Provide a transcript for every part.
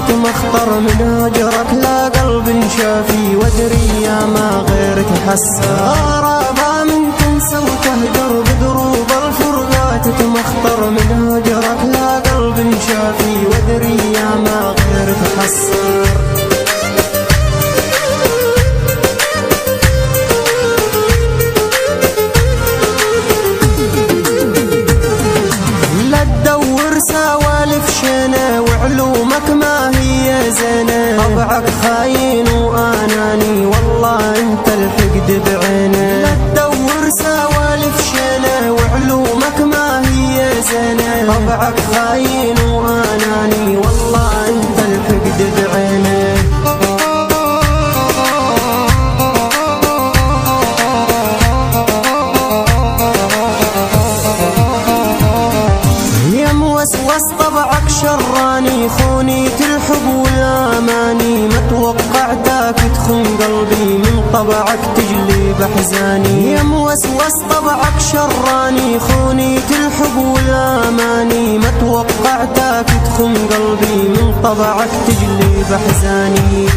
تتمخطر من هجرك، لا قلب شافي وادري يا ما غيرك حسر. غرابة من تنسى وتهجر بدروب الفرقة، تتمخطر من هجرك، لا قلب شافي وادري يا ما غيرك حسر. سوالف شنا وعلومك ما هي زينة، طبعك خاين واناني والله انت الحقد بعينه. لا تدور سوالف شنا وعلومك ما هي زينة، طبعك خاين واناني والله انت الحقد بعينه. وسوس طبعك شراني، خونيت الحب والاماني، ما توقعتك تخون قلبي، من طبعك تجلي بحزاني. يا موسوس طبعك شراني، خونيت الحب والاماني، ما توقعتك تخون قلبي، من طبعك تجلي بحزاني.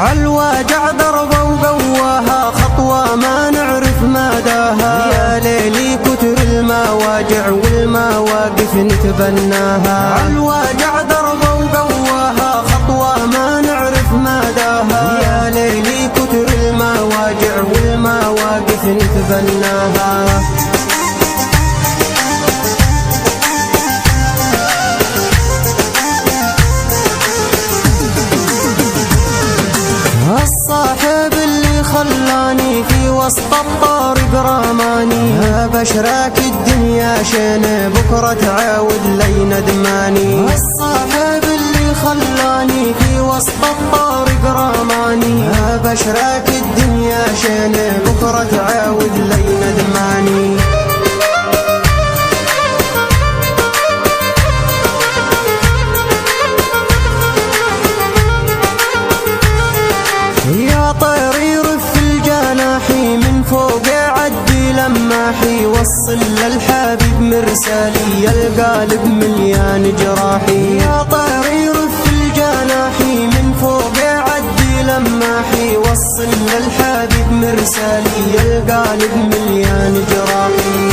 عالواجع ضربة وقواها، خطوة ما نعرف مداها، يا ليلي كتر المواجع والمواقف نتبناها. عالواجع ضربة وقواها، خطوة ما نعرف مداها، يا ليلي كتر المواجع والمواقف نتبناها. الصاحب اللي خلاني في وسط الطريق رماني، بشراك الدنيا شينه بكرة تعاود لي ندماني. الصاحب اللي خلاني في وسط الطريق رماني، بشراك الدنيا شينه بكرة تعاود لي ندماني. يا طير يرف الجناحي من فوق عدي لماحي، وصل للحبيب مرسالي القالب مليان جراحي. يا طير يرف الجناحي من فوق عدي لماحي، وصل للحبيب مرسالي القالب مليان جراحي.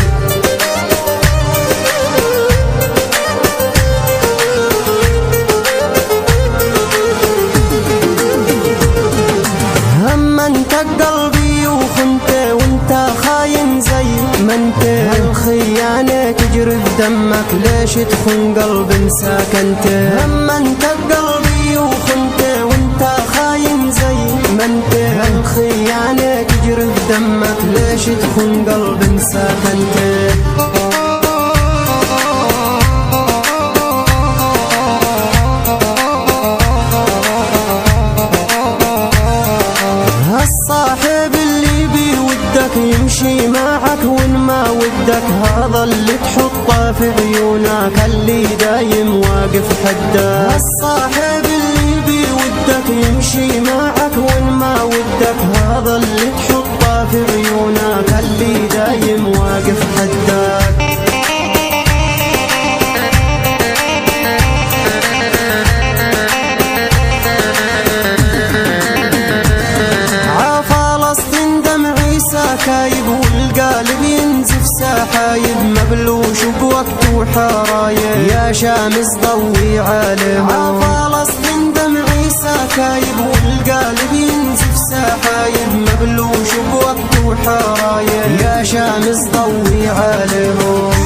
انت قلبي وخنت وانت خاين زي ما انت، الخيانة تجري في دمك ليش تخون قلب ساكنت. اما انت قلبي وخنت وانت خاين زي ما انت، الخيانة تجري في دمك ليش تخون قلب ساكنت. الصاحب اللي بيودك يمشي معك وين ما ودك، هذا اللي تحطه في عيونك اللي دايم واقف حدك. الصاحب اللي بيودك يمشي معك وين ما ودك، هذا اللي تحطه في عيونك اللي دايم واقف حدك. كايب والقالب ينزف سحايب، مبلوش بوقت وحرايب، يا شامس ضوي عليهم. عفلسطين دمعي سكايب والقالب ينزف سحايب، مبلوش بوقت وحرايب، يا شامس ضوي عليهم.